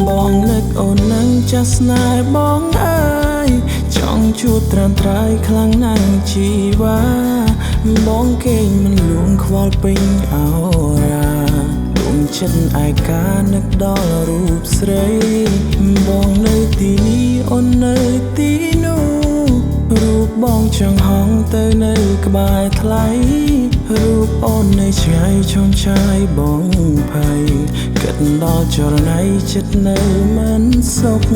បងនឹកអូននឹងចាស់ស្នេហ៍បងអើយចង់ជួបត្រាំត្រៃខ្លាំងណាស់ជីវ៉ាបងគេងមិនលួងខ្វល់ពេញអោរាដួងចិត្តឯកានឹកដល់រូបស្រីបងនៅទីនេះអូននៅទីនោះរូបបងចង់ហងទៅនៅក្បែរថ្លៃរូបអូននៅឆ្ងាយឈោមឆាយបងភ័យគិតដល់ចរណៃចិត្តនៅមិនសុខ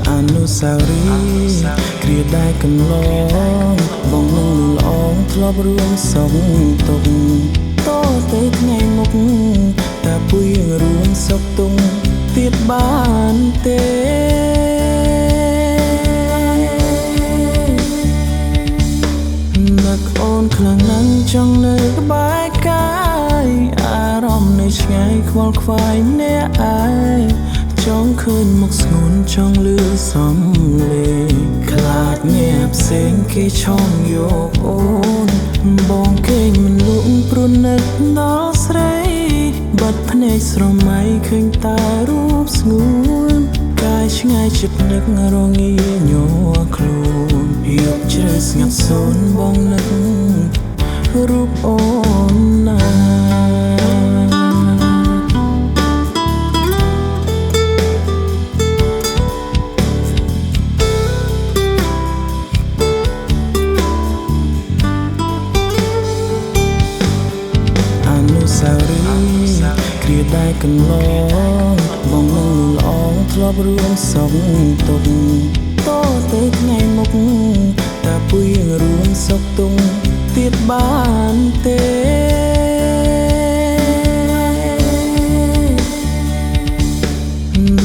អនុស្សាវរីយ៍គ្រាដែលកន្លងបងនឹងលងធ្លាប់រួមសុខទុក្ខតទៅថ្ងៃមុខតែពុយរួមសុខទុក្ខទៀតបានទេនឹកអូនខ្លាំងណាស់ចង់នៅក្បែរកាយអារម្មណ៍នៅឆ្ងាយខ្វល់ខ្វាយម្នាក់ឯងចង់ឃើញមុខស្ងួនចង់លឺសំឡេងខ្លាចញាក់ផ្សេងគេឆោមយកអូនបងគេងមិនលក់ព្រោះនឹកដល់ស្រីបាត់ភ្នែកស្រមៃឃើញតែរូបស្ងួនកាយឆ្ងាយចិត្តនឹករងាញ័រខ្លួនយកជ្រៅស្ងាត់សូន្យបងនឹករូបអូនណាអនុស្សាវរីយ៍គ្រាដែលកន្លងបងនឹងលងធ្លាប់រួមសុខទុក្ខតទៅថ្ងៃមុខតែពុយរួមសុខទុក្ខទៀតបានទេ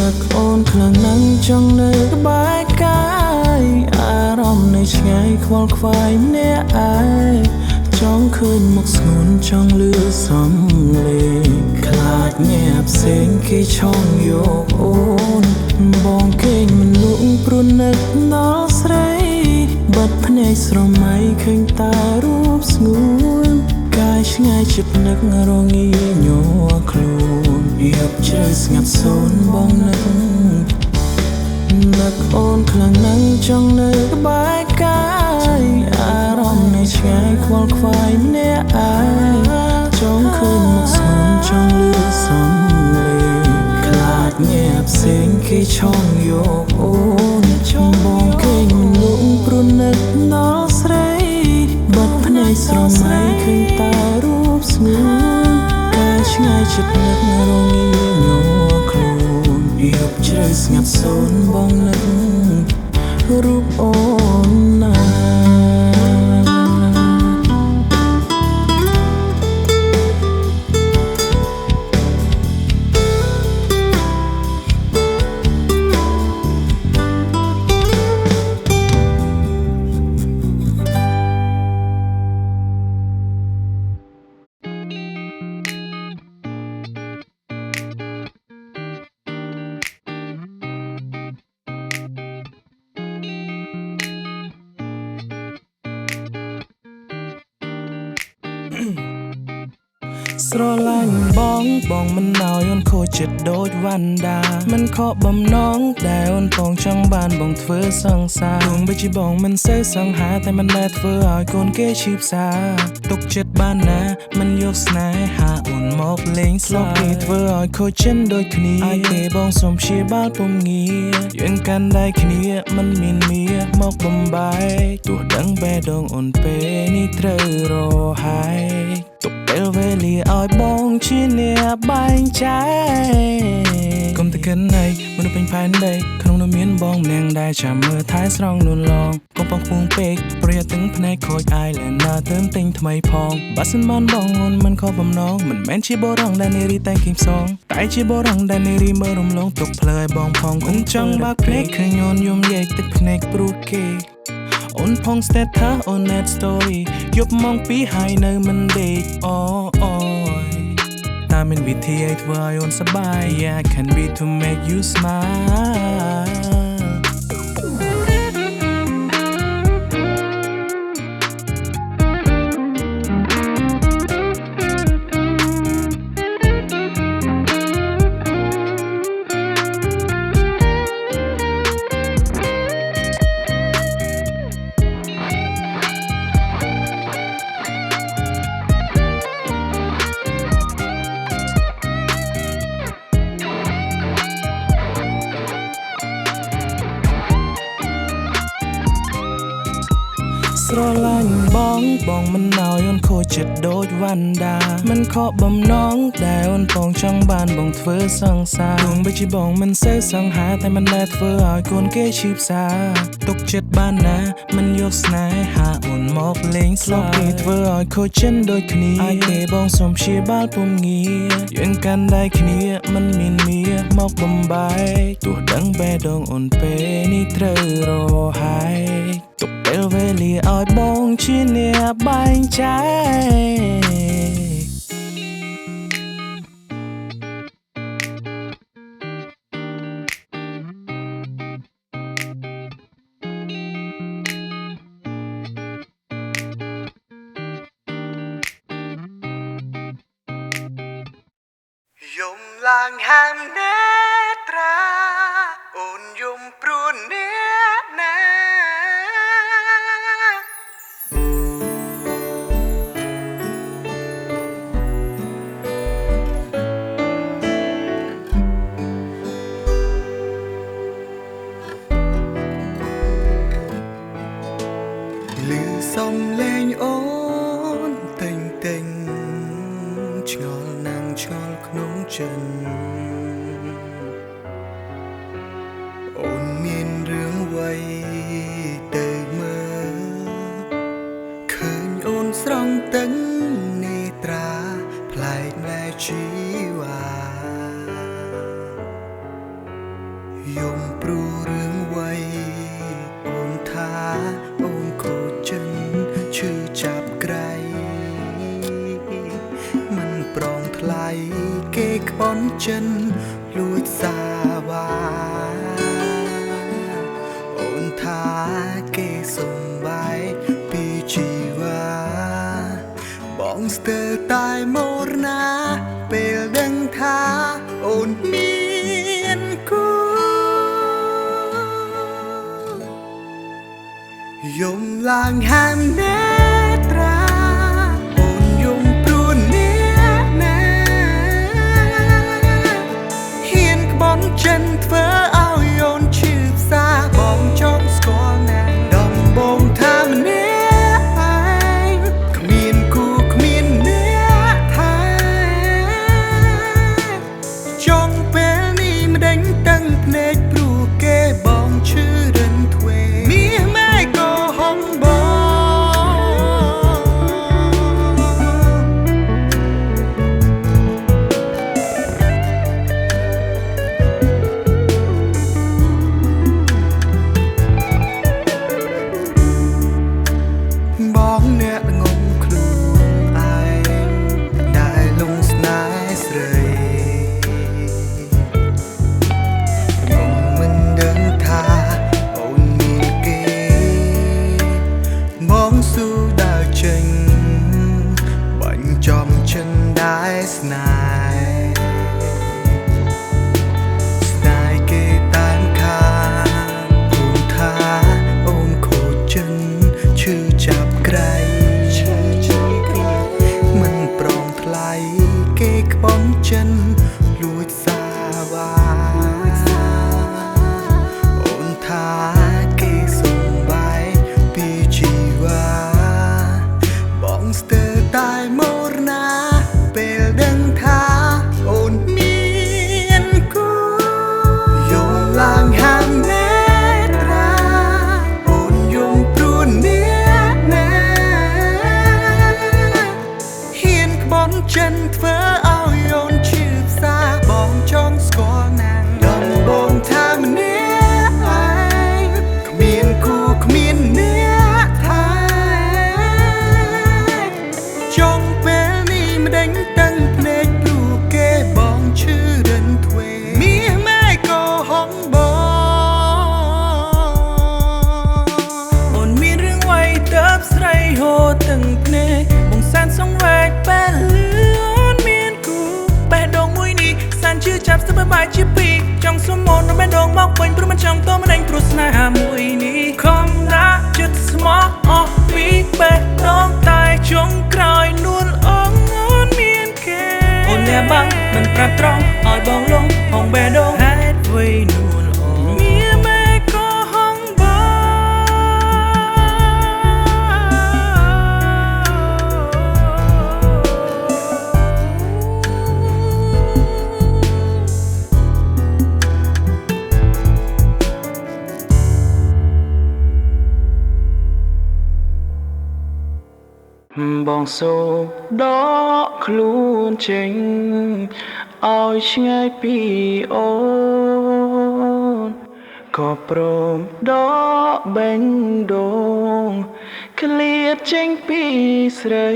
នឹកអូនខ្លាំងណាស់ចង់នៅក្បែរកាយអារម្មណ៍នៅឆ្ងាយខ្វល់ខ្វាយម្នាក់ឯងចង់ឃើញមុខស្ងួនចង់លឺសំឡេងខ្លាចញាក់ផ្សេងគេឆោមយកអូនបងគេងមិនលក់ព្រោះនឹកដល់ស្រីបាត់ភ្នែកស្រមៃឃើញតែរូបស្ងួនកាយឆ្ងាយចិត្តនឹករងាញ័រខ្លួនយកជ្រៅស្ងាត់សូន្យបងនឹកអូនខ្លាំងណាស់ចង់នៅក្បែរកាយអារម្មណ៍នៅឆ្ងាយខ្វល់ខ្វាយម្នាក់ឯងចង់ឃើញមុខស្ងួនចង់លឺសំឡេងខ្លាចញាក់ផ្សេងគេឆោមយកអូនបងគេងមិនលក់ព្រោះនឹកដល់ស្រីបាត់ភ្នែកស្រមៃឃើញតែរូបស្ងួនកាយឆ្ងាយចិត្តនឹករងាញ័រខ្លួនយកជ្រៅស្ងាត់សូន្យបងនឹករូបអូនណាស្រឡាញ់បងមិនឲ្យអូនខូចចិត្តដូចវ៉ាន់ដាមិនខកបំណងដែលអូនបងចង់បានបងធ្វើសង្សារទោះបីជាបងមិនសូវសង្ហាតែមិនដែលធ្វើឲ្យកូនគេឈឺផ្សាទុកចិត្តបានណាមិនយកស្នេហាអូនមកលេងស្លុកគេធ្វើឲ្យខូចចិត្តដូចគ្នាឲ្យគេបងសុំព្យាបាលពុំងារយើងកាន់ដៃគ្នាមិនមានមៀមកបំបែកទោះដឹងបេះដូងអូនពេលនេះត្រូវរហែកទុកពេលវេលាឲ្យបងជាអ្នកបែងចែកកុំតែគិតណៃមនុស្សពេញផែនដីក្នុងនោះមានបងម្នាក់ដែលចាំមើលថែស្រង់នួនឡងកុំបងខ្ពងពេកប្រយ័ត្នទាំងភ្នែកខូច eyeliner ទើបទិញថ្មីផងបើសិនបានបងអូនមិនខកបំណងមិនមែនជាបរងដែលនារីតែងគីមសងតែជាបរងដែលនារីមើលរំលងទុកភ្លើឲ្យបងផងគុំចង់បើកភ្នែកឃើញអូនយំយែកទឹកភ្នែកព្រោះគេអូនផង status អូន net story យប់ម៉ោង2ហើយនៅមិនដេកអូតាមមានវិធីឲ្យធ្វើឲ្យអូនសប្បាយ Yeah I can be to make you smile ស្រឡាញ់បងមិនណោយអូនខូចចិត្តដូចវណ្ណដាមិនខកបំណងដែលអូនពងចង់បានបងធ្វើសង្សារទោះបីជាបងមិនសូវសង្ហាតែមិនដែលធ្វើឲ្យកូនគេឈឺផ្សាទុកចិត្តបានណាមិនយកស្នេហាអូនមកលេងស្លាប់ពីធ្វើឲ្យខូចចិត្តដូចគ្នាឲ្យគេបងសុំព្យាបាលពុំងារយើងកាន់ដៃគ្នាមិនមានមៀមកបំបែកទោះដឹងបេះដូងអូនពេលនេះត្រូវរហាយទុកពេលវេលាឲ្យបងជាអ្នកបែងចែកយំឡើងហាមនេត្រាអូនយំព្រួនអ្នកណាឮសំឡេងអូនតែងឆ្ងល់ណាំងឆ្ងល់ក្នុងចិត្តអូនមានរឿងអ្វីទៅមើលឃើញអូនស្រង់ទឹកនេត្រាប្លែកណែជីវ៉ាយំព្រួយរឿងអ្វីអូនថាអូនខូចចិត្តឈឺចាប់ក្រៃមិនប្រងថ្លៃគេក្បន់ចិនលួចសាវ៉ាអូនថាគេសំបាយពីជីវ៉ាបងស្ទើរតែមរណាពេលដឹងថាអូនមានគូយំឡើងហាមនេត្រាចិនធ្វើឲ្យអូនឈឺផ្សាបងចង់ស្គាល់ណាស់ដំបងថាម្នាក់ឯងគ្មានគូគ្មានអ្នកថែចង់ពេលនេះមិនដេញតឹងភ្នែកព្រោះគេបងឈឺរិនទ្វេមាសម៉ែក៏ហំបងបងអ្នកងំខ្លួនឯងដែលលងស្នេហ៍ស្រីបងមិនដឹងថាអូនមានគេបងស៊ូដើរចេញបាញ់ចំចិនដែរស្នេហ៍គេតាមខាងព្រមថាអូនខូចចិត្តឈឺចាប់ក្រៃមិនប្រងថ្លៃគេក្បន់ចិនលួចសាវ៉ាអូនថាគេសំបាយពីជីវ៉ាបងស្ទើរតែមរណាពេលដឹងថាអូនមានគូយំឡើងហាមនេត្រាអូនយំព្រួនអ្នកណាហ៊ានក្បន់ចិនធ្វើឲ្យអូនឈឺផ្សាបងចង់ស្គាល់ណាស់ដំបងថាម្នាក់ឯងគ្មានគូគ្មានអ្នកថែចង់ពេលនេះមិនដេញតឹងភ្នែកព្រោះគេបងឈឺរិនទ្វេមាសម៉ែក៏ហំបងអូនមានរឿងអ្វីទៅស្រីហូរទាំងភ្នែកបងសានសងវែកពេលអូនមានគូបេះដូងមួយនេះសានជឿចាប់ស្ទើរបាយជាពីរចង់សុំអូននៅបេះដូងមកវិញព្រោះមិនចង់តមិនដេញព្រោះស្នេហាមួយនេះខំដាក់ចិត្តស្មោះអស់ពីបេះដូងតែចុងក្រោយនួនអូនមានគេអូនអ្នកបាំងមិនប្រាប់ត្រង់ឲ្យបងលងហងបេះដូងហេតុអ្វីនួនអូនមានម៉ែក៏ហងបង បងសូមដកខ្លួនចេញឲ្យឆ្ងាយពីអូនក៏ព្រមដកបេះដូងឃ្លាតចេញពីស្រី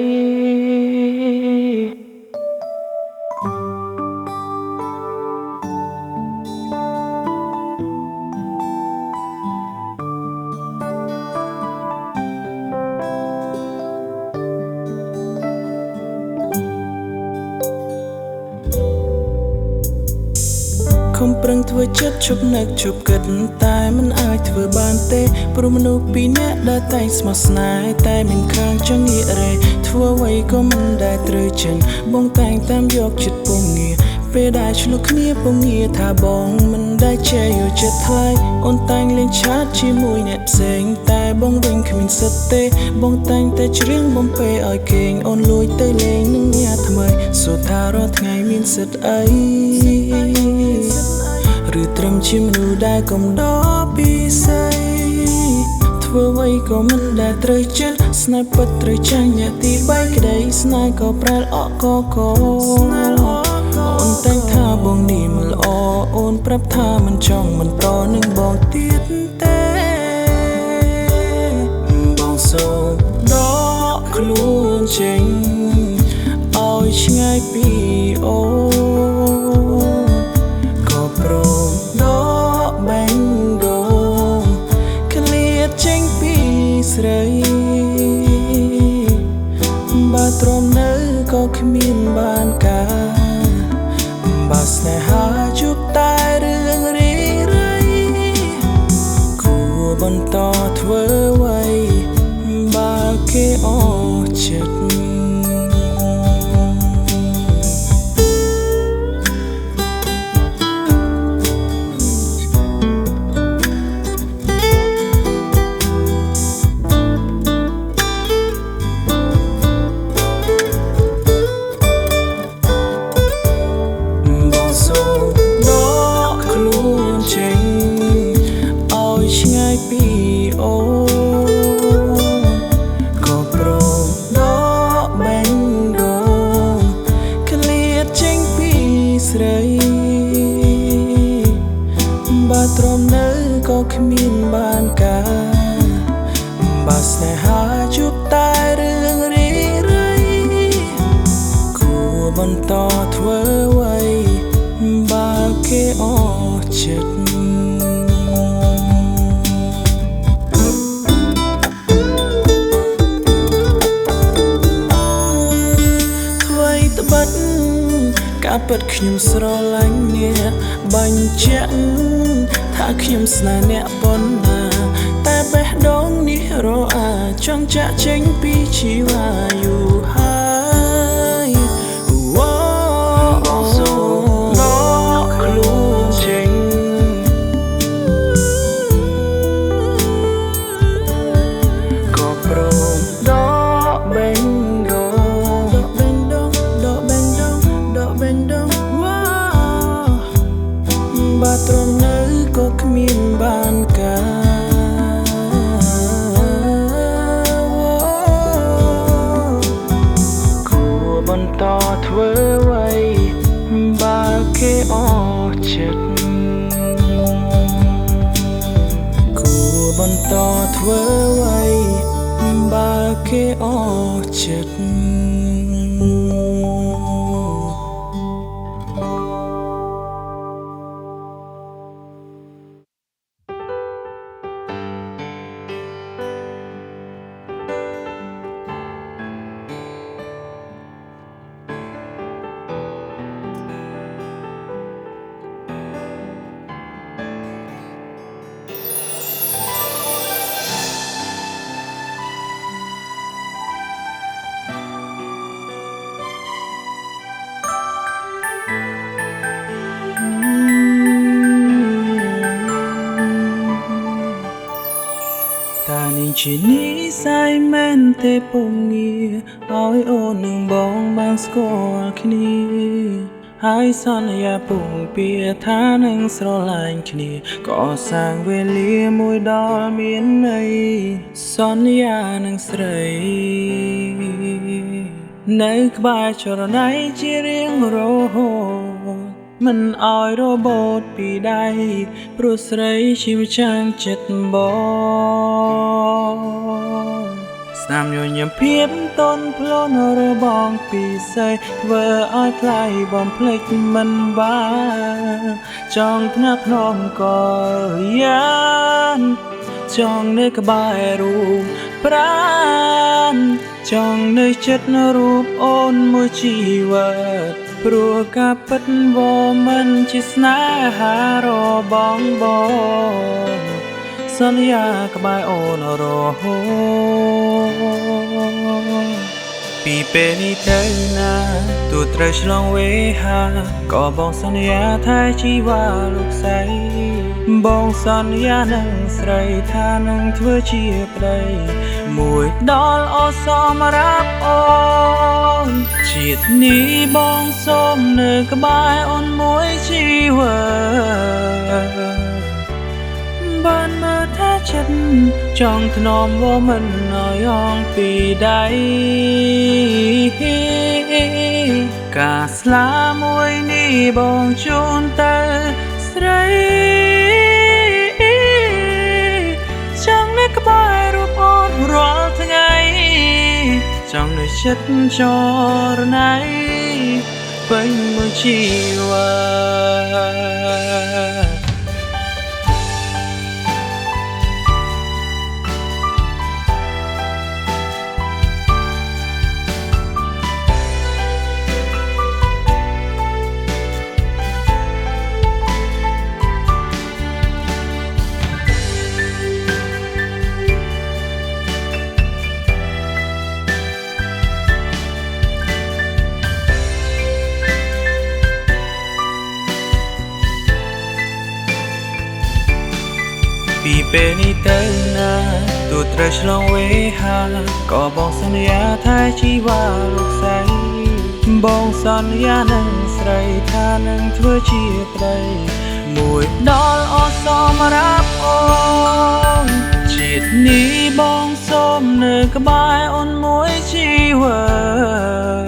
ខំប្រឹងធ្វើចិត្តជប់នឹកជប់គិតតែមិនអាចធ្វើបានទេព្រោះមនុស្សពីរនាក់ដែលតែងស្មោះស្នេហ៍តែមានខាងចង់ងាករេធ្វើអ្វីក៏មិនដែលត្រូវចិនបងតែងតាមយកចិត្តពងងារពេលដែលឆ្លុះគ្នាពងងារថាបងមិនដែលចេះយកចិត្តថ្លៃអូនតែងលេងឆាតជាមួយអ្នកផ្សេងតែបងវិញគ្មានសិទ្ធទេបងតែងតែច្រៀងបំពេឲ្យគេងអូនលួចទៅលេងនឹងអ្នកថ្មីសួរថារាល់ថ្ងៃមានសិទ្ធអីឬត្រឹមជាមនុស្សដែលកំដរពីស្អីធ្វើអ្វីក៏មិនដែលត្រូវចិត្តស្នេហ៍ពិតត្រូវចាញ់អ្នកទី3ក្តីស្នេហ៍ក៏ប្រែលអកកអូនតែងថាបងនេះមិនល្អអូនប្រាប់ថាមិនចង់មិនប្រនឹងបងទៀតទេបងសូមដកខ្លួនចេញឲ្យឆ្ងាយពីអូនក៏ព្រមដកបេះដូងឃ្លាតចេញពីស្រីបើទ្រាំនៅក៏គ្មានបានការបើស្នេហាជួបតែរឿងរីរៃគួរបន្តធ្វើអ្វីបើគេអស់ចិត្តពីអូក៏ព្រមដកបេះដូងឃ្លាតចេញពីស្រីបើទ្រាំនៅក៏គ្មានបានការបើស្នេហាជួបតែរឿងរីរៃគួរបន្តធ្វើអ្វីបើគេអស់ចិត្តការពិតខ្ញុំស្រឡាញ់អ្នកបញ្ជាក់ថាខ្ញុំស្នេហ៍អ្នកប៉ុណ្ណាតែបេះដូងនេះរអាចង់ចាក់ចេញពីជីវាយូរហើយបងសូមដកខ្លួនចេញក៏ព្រមដកបេះដូងបើទ្រាំនៅក៏គ្មានបានការគួរបន្តធ្វើអ្វីបើគេអស់ចិត្តគួរបន្តធ្វើអ្វីបើគេអស់ចិត្តជានិស្ស័យមែនទេពុំងារឲ្យអូននឹងបងបានស្គាល់គ្នាហើយសន្យាពុំពៀថានឹងស្រឡាញ់គ្នាកសាងវេលាមួយដ៏មានន័យសន្យានឹងស្រី នៅក្បែរចរណៃជារៀងរហូតមិនឲ្យរបូតពីដៃព្រោះស្រីជាម្ចាស់ចិត្តបងស្នាមញញឹមភាពតនផ្លន់របងពីស័យធ្វើឲ្យថ្លៃបំភ្លេចមិនបានចង់ថ្នាក់ភ្នំក៏យ៉ានចង់នៅក្បែររូបប្រាណចង់នៅចិត្តរូបអូនមួយជីវិតព្រោះការពិតវាមិនជាស្នេហារបស់បងសន្យាក្បែរអូនរហូតពីពេលនេះទៅណាទោះត្រូវឆ្លងវេហាក៏បងសន្យាថាជីវ៉ាលោកស្រីបងសន្យានឹងស្រីថានឹងធ្វើជាប្តីមួយដល់អសមរាប់អូនជាតិនេះបងសូមនៅក្បែរអូនមួយជីវិតបានមើលថាចិត្តចង់ថ្នមវាមិនឲ្យអងពីដៃការស្លាមួយនេះបងជូនទៅស្រីចង់នៅក្បែររូបអូនរាល់ថ្ងៃចង់នៅចិត្តចរណៃពេញមួយជីវិតពីពេលនេះទៅណាទោះត្រូវឆ្លងវេហាក៏បងសន្យាថាជីវ៉ាលោកស្រីបងសន្យានឹងស្រីថានឹងធ្វើជាប្តីមួយដល់អសមរាប់អូនជាតិនេះបងសូមនៅក្បែរអូនមួយជីវិ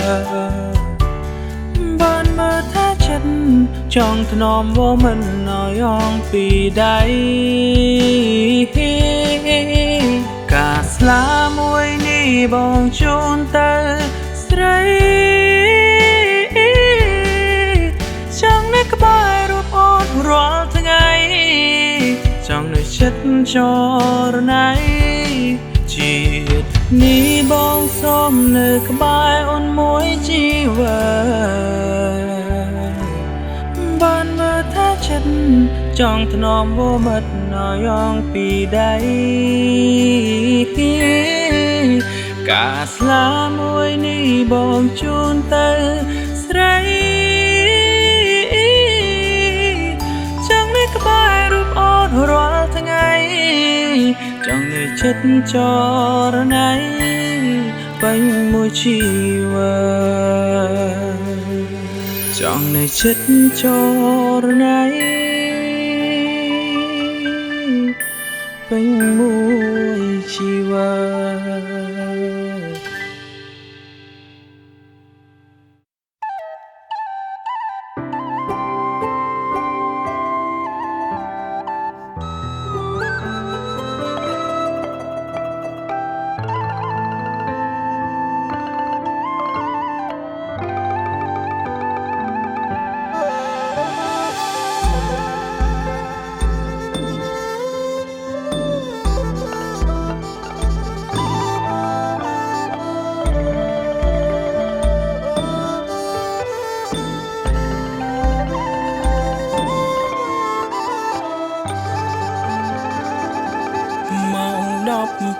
តបានមើលថាចិត្តចង់ថ្នមវាមិនឲ្យអងពីដៃការស្លាមួយនេះបងជូនទៅស្រីចង់នៅក្បែររូបអូនរាល់ថ្ងៃចង់នៅចិត្តចរណៃជាតិនេះបងសូមនៅក្បែរអូនមួយជីវិតបានមើលថាចិត្តចង់ថ្នមវាមិនឲ្យអងពីដៃការស្លាមួយនេះបងជូនទៅស្រីចង់នៅក្បែររូបអូនរាល់ថ្ងៃចង់នៅចិត្តចរណៃពេញមួយជីវិតចង់នៅចិត្តចរណៃពេញមួយជីវិត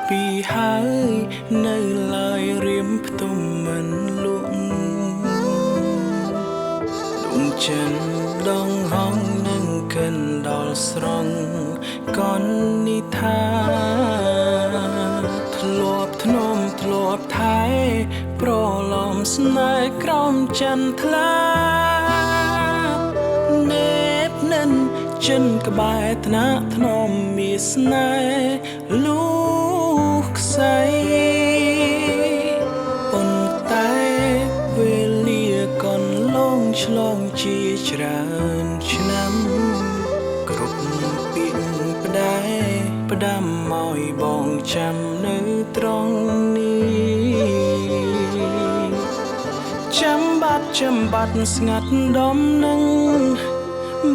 ពីហើយនៅឡើយរៀមផ្ទុំមិនលក់ដុំចិនដងហងនឹងកិនដល់ស្រង់កននិថាធ្លាប់ធ្នមធ្លាប់ថែប្រឡំស្នេហ៍ក្រោមចន្ទថ្លានេបនិនចិនក្បែរថ្នាក់ធ្នមមានស្នេហ៍លូខ្សែប៉ុន្តែ ច្រើនឆ្នាំគ្រប់ពាក្យផ្ដាយផ្ដាំឲ្យបងចាំនៅត្រង់នេះចាំបាត់ស្ងាត់ដុំនឹង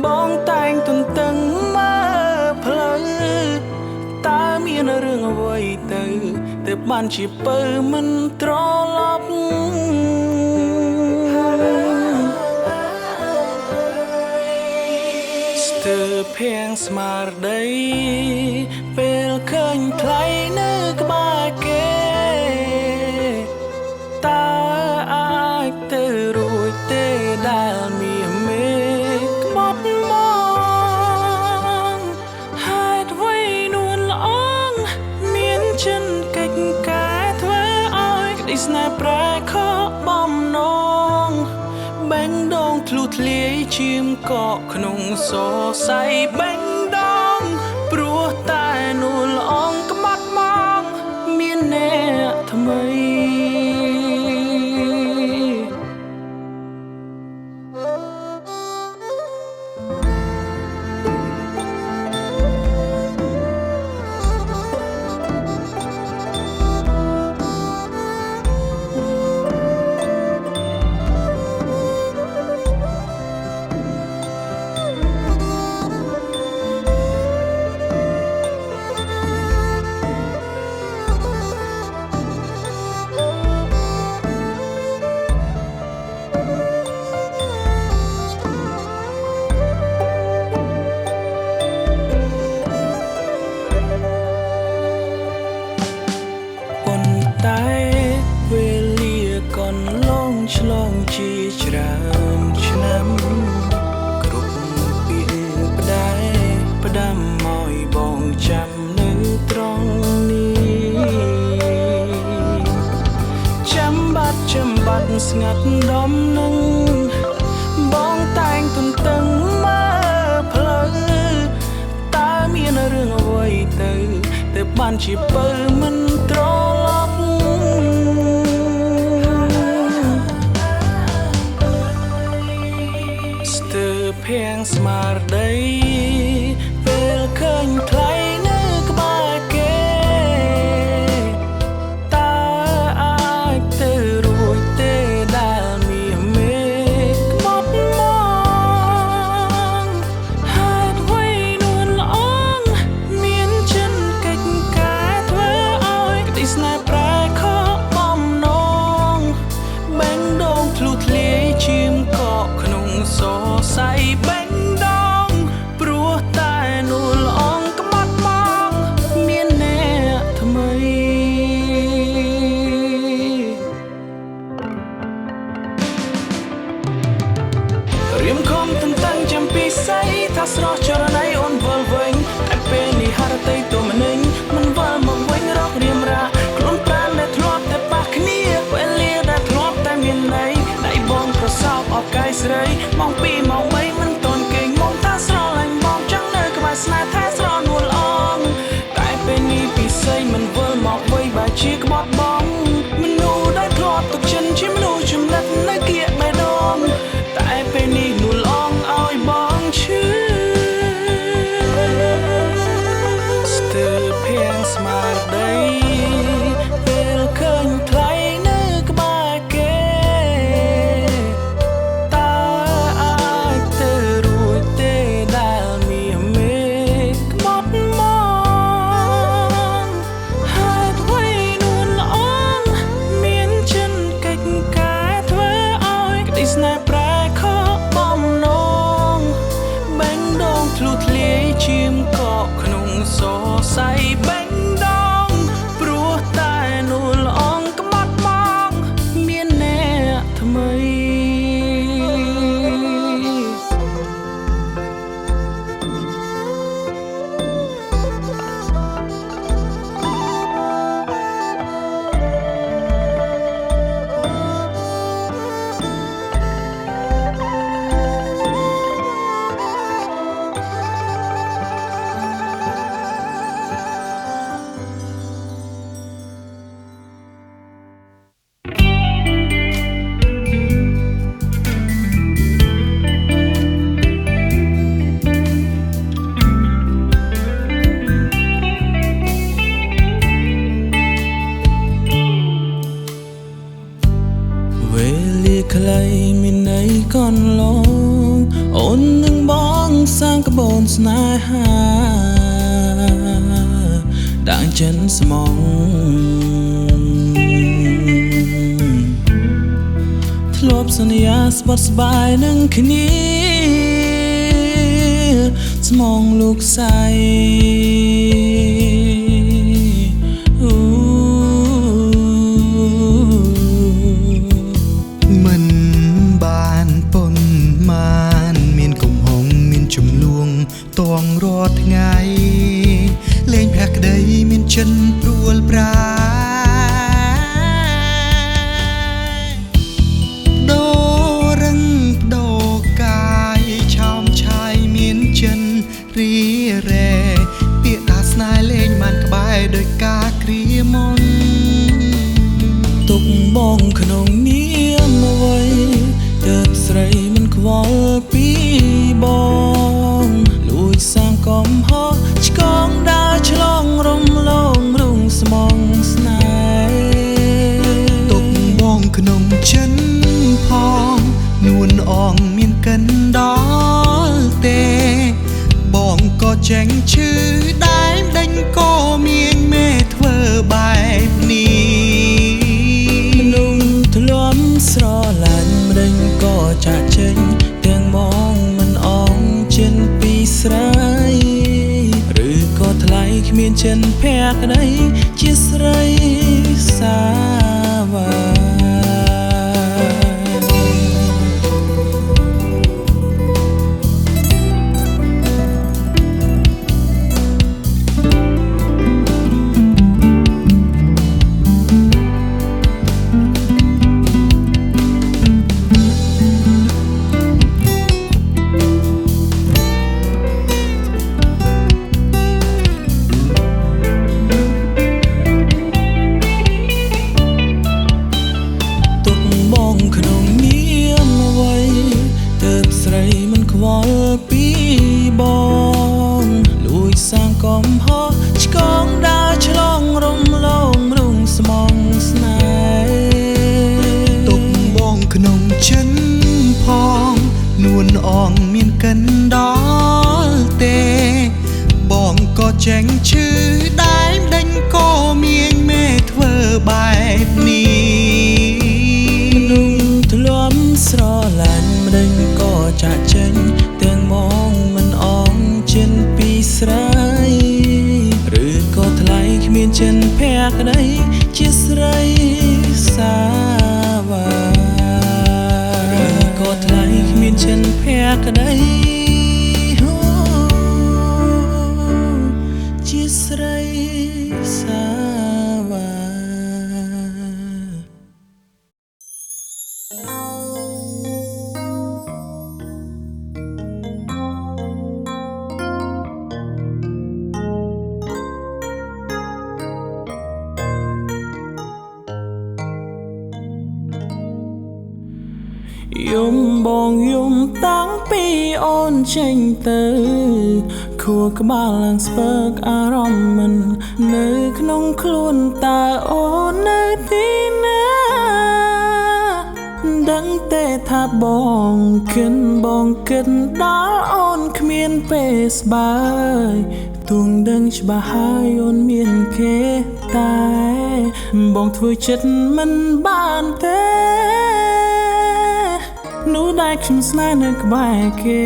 បងតែងទន្ទឹងមើលផ្លូវតើមានរឿងអ្វីទៅទើបបានជាពើមិនត្រឡប់ស្ទើរភាំងស្មារតីពេលឃើញថ្លៃនៅក្បែរគេតើអាចទៅរួចទេដែលមានមេក្បត់មកហេតុអ្វីនួនល្អងមានចិនកិច្ចការធ្វើឲ្យក្តីស្នេហ៍ប្រែខកបំណងបែងដងធ្លុះធ្លាយឈាមកកក្នុងសរសៃបែងដងព្រោះតែនួនល្អងក្បត់មកមានអ្នកថ្មីតែវេលាកន្លងឆ្លងជាច្រើនឆ្នាំគ្រប់ពាក្យផ្ដាយផ្ដាំឲ្យបងចាំនៅត្រង់នេះចាំបាត់ស្ងាត់ដុំនឹងបងតែងទន្ទឹងមើលផ្លូវតើមានរឿងអ្វីទៅទើបបានជាពើមិនត្រឡប់ស្ទើរភាំងស្មារតីពេលឃើញថ្លៃនៅក្បែរគេតើអាចទៅរួចទេដែលមានមេក្បត់មកហេតុអ្វីនួនល្អងមានចិនកិច្ចការធ្វើឲ្យក្តីស្នេហ៍ប្រែខកបំណងបែងដងធ្លុះធ្លាយឈាមកកក្នុងសរសៃបែងដងព្រោះតែនួនល្អងក្បត់មកមានអ្នកថ្មីរៀមខំទន្ទឹងចាំពីស័យថាស្រស់ចរណៃអូនវិលវិញតែពេលនេះហារតីទុំនិញមិនវិលមកវិញរករៀមរាខ្លួនប្រាណដែលធ្លាប់តែប៉ះគ្នាពេលលាដែលធ្លាប់តែមានន័យដៃបងប្រសោបអបកាយស្រីម៉ោង 2 ម៉ោង 3មិនទាន់គេងមកថាស្រឡាញ់បងចង់នៅក្បែរស្នេហ៍ថាស្រនួលអងតែពេលនេះពិសេសមិនវិលមកវិញបែរជាក្បត់បងមនុស្សដែលធ្លាប់ទុកចិនជាមនុស្សចំណិតនៅគៀកបេះដូងតែពេលនេះនួលអងឲ្យបងឈឺស្ទើរភាំងស្មារតីពេលឃើញថ្លៃនៅក្បែរគេតើអា ស្នេហាដាក់ចិនស្មងធ្លាប់សន្យាស្បត់ស្បាយនឹងគ្នាស្មងលោកស្អីមិនបានប៉ុន្មានមានកំហុងមានចំនួនតងរាល់ថ្ងៃលេងភក្តីមានចិនព្រួលប្រាដូរឹងដូកាយឆោមឆាយមានចិនរីរែពាក្យថាស្នេហ៍លេងបានក្បែរដោយការគ្រាមុនទុកបងក្នុងនាមអ្វីទើបស្រីមិនខ្វល់ពីបងលួចសាងកំហុសឆ្កងដើរឆ្លងរំលងរុងស្មងស្នេហ៍ទុកបងក្នុងចិនផងនួនអងមានកិនដល់ទេបងក៏ចេញឈឺដែមដេញក៏មានមេធ្វើបែបនេះមនុស្សធ្លាប់ស្រឡាញ់ម្ដេចក៏ចាក់ចេញទាំងមកមិនអងចិនពីស្រីឬក៏ថ្លៃគ្មានចិនភក្តីជាស្រីសាវាពីបងលួចសាងកំហុសឆ្កងដើរឆ្លងរំលងរុងស្មងស្នេហ៍ទុកបងក្នុងចិនផងនួនអងមានកិនដល់ទេបងក៏ចេញឈឺដែមដេញក៏មានមេធ្វើបែបនេះមនុស្សធ្លាប់ស្រឡាញ់ម្ដេចក៏ចាក់ចេញទាំងមកមិនអងចិនពីស្រីឬក៏ថ្លៃគ្មានចិនភក្តីជាស្រីសាវាឬក៏ថ្លៃគ្មានចិនភក្តីជាស្រីសាវាយំបងយំតាំងពីអូនចេញទៅខួរក្បាលឡើងស្ពើកអារម្មណ៍មិននៅក្នុងខ្លួនតើអូននៅទីណាដឹងទេថាបងគិតដល់អូនគ្មានពេលស្បើយទួងដឹងច្បាស់ហើយអូនមានគេតែបងធ្វើចិត្តមិនបានទេនោះដែលខ្ញុំស្នេហ៍នៅក្បែរគេ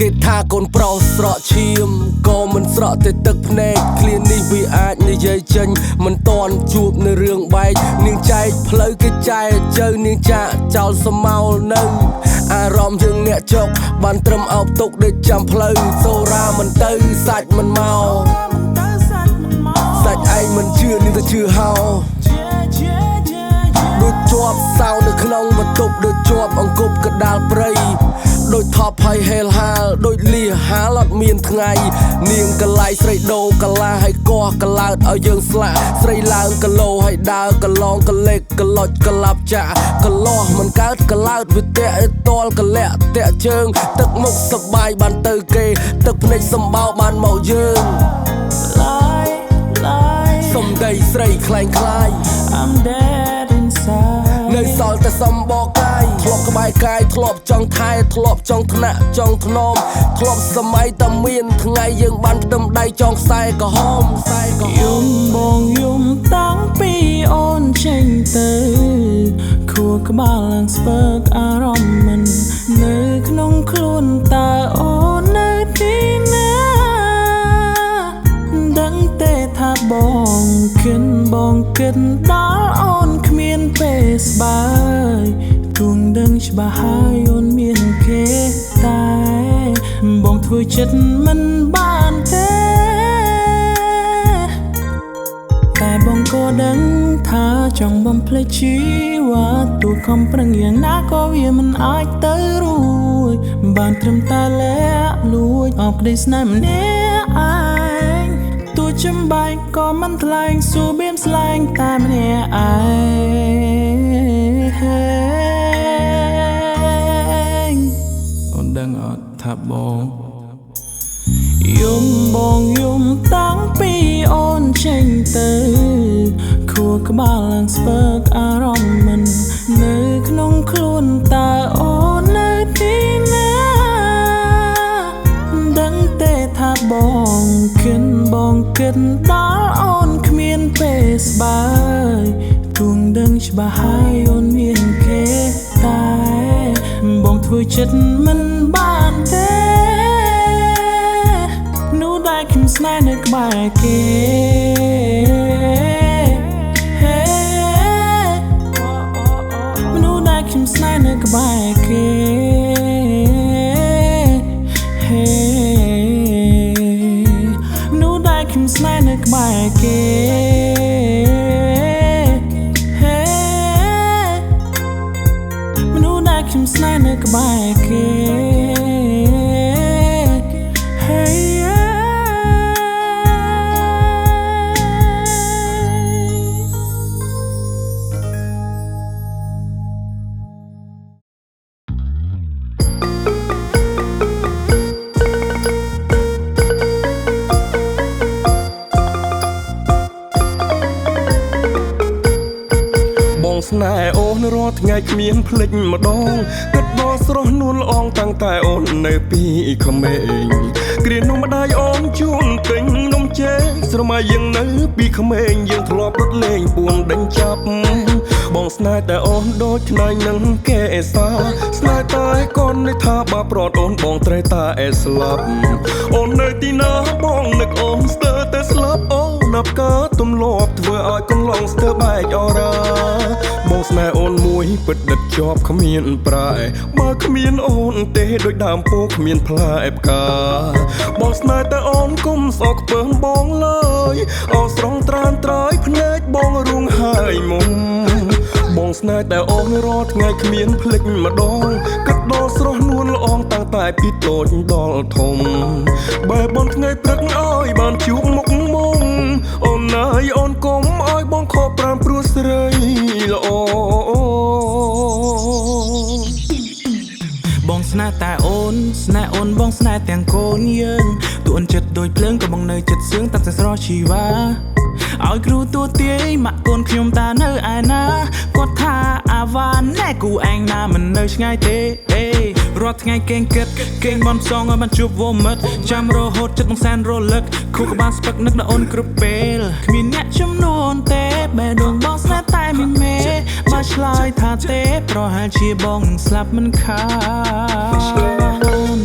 គេថាកូនប្រុសស្រក់ឈាមក៏មិនស្រក់តែទឹកភ្នែកឃ្លានេះវាអាចនិយាយចេញមិនតន់ជួបនៅរឿងបែកនាងចែកផ្លូវគេចែកជើនាងចាក់ចោលសមោលនៅអារម្មណ៍យើងអ្នកចុកបានត្រឹមអោបទុកដូចចាំផ្លូវសូរ៉ាមិនទៅសាច់មិនមកសាច់ឯងមិនជឿនាងទៅជឿហោដូចជាប់សៅនៅក្នុងបន្ទប់ដូចជាប់អង្គប់កដាលព្រៃដូចថប់ហើយហេលហាលដូចលីហាលអត់មានថ្ងៃនាងកលាយស្រីដូកលាហើយកោះកលោតឲ្យយើងស្លាក់ស្រីឡើងកលោហើយដើរកឡងកលេកកលុចកលាប់ចាក់កលោះមិនកើតកលោតវាតាក់ឲ្យតលកលាក់តាក់ជើងទឹកមុខសបាយបានទៅគេទឹកភ្នែកសម្បោបានមកយើងសំដីស្រីខ្លែងខ្លាយ I'm dead inside នៅសល់តែសំបកកាយ ធ្លាប់ក្បែរកាយធ្លាប់ចង់ថែធ្លាប់ចង់ថ្នាក់ចង់ថ្នមធ្លាប់សម័យតែមានថ្ងៃយើងបានផ្ទឹមដៃចងខ្សែក្រហមយំបងយំតាំងពីអូនចេញទៅខួរក្បាលឡើងស្ពើកអារម្មណ៍មិននៅក្នុងខ្លួនតើអូននៅទីណាដឹងទេថាបងគិតដល់អូនគ្មានពេលស្បើយគួងដឹងច្បាស់ហើយអូនមានគេតែបងធ្វើចិត្តមិនបានទេតែបងក៏ដឹងថាចង់បំភ្លេចជីវិតទោះខំប្រឹងយ៉ាងណាក៏វាមិនអាចទៅរួចបានត្រឹមតែលាក់លួចអបក្តីស្នេហ៍ម្នាក់ឯងទោះចំបែកក៏មិនថ្លែងសួរបៀមស្លែងតែម្នាក់ឯងអូនដឹងអត់ថាបងយំបងយំតាំងពីអូនចេញទៅខួរក្បាលឡើងស្ពើកអារម្មណ៍មិននៅក្នុងខ្លួនតើអូននៅទីណាដឹងទេថាបងគិតដល់អូនគ្មានពេលស្បើយគួងដឹងច្បាស់ហើយអូនមានគេតែបងធ្វើចិត្តមិនបានទេខ្ញុំស្នេហ៍នៅក្បែរគេមនុស្សដែលខ្ញុំស្នេហ៍នៅក្បែរគេមនុស្សដែលខ្ញុំស្នេហ៍នៅក្បែរគេមនុស្សដែលខ្ញុំស្នេហ៍នៅក្បែរគេស្នេហ៍អូនរាល់ថ្ងៃគ្មានភ្លេចម្ដងគិតដល់ស្រស់នួនល្អងតាំងតែអូននៅពីក្មេងគ្រាននំម្ដាយអូនជូនទិញនំចេកស្រមៃយើងនៅពីក្មេងយើងធ្លាប់រត់លេងពួនដេញចាប់បងស្នេហ៍តែអូនដូចខ្នែងនឹងគេសាស្នេហ៍តែកូននេះថាបាប្រត់អូនបងត្រូវតែស្លាប់អូននៅទីណាបងនឹកអូនស្ទើរតែស្លាប់អូនណាប់កើទំលាប់ធ្វើឲ្យកន្លងស្ទើរបែកអរ៉ាបងស្នេហ៍អូនមួយពិតដិតជាប់គ្មានប្រែបើគ្មានអូនទេដូចដើមពោធិ៍គ្មានផ្លែផ្កាបងស្នេហ៍តែអូនកុំស្អកពើបងឡើយអោស្រងត្រានត្រើយភ្នែកបងរួងហើយមុំបងស្នេហ៍តែអូនរាល់ថ្ងៃគ្មានភ្លេចម្ដងគិតដល់ស្រស់នួនល្អងតាំងតែពីតូចដល់ធំបែបបងថ្ងៃព្រឹកឲ្យបានជួបមុខមុំអូនណាយអូនកុំឲ្យបងខកប្រាំព្រោះស្រីល្អបងស្នេហ៍តែអូនស្នេហ៍អូនបងស្នេហ៍ទាំងកូនយើងទួនចិត្តដូចភ្លើងក៏បងនៅចិត្តសឿងតាំងតែស្រស់ជីវ៉ាឲ្យគ្រូទួទាយម៉ាក់កូនខ្ញុំតានៅឯណាគាត់ថាអាវ៉ាណែគូឯងណាមិននៅឆ្ងាយទេរាល់ថ្ងៃគេងគិតគេងបនផ្សងឲ្យបានជួបវមិត្តចាំរហូតចិត្តបងសែនរលឹកខួរក្បាលស្ពឹកនឹកដល់អូនគ្រប់ពេលគ្មានអ្នកចំនួនទេបេះដូងបងស្នេហ៍តែមិនមេបើឆ្លើយថាទេប្រហែលជាបងនឹងស្លាប់មិនខាន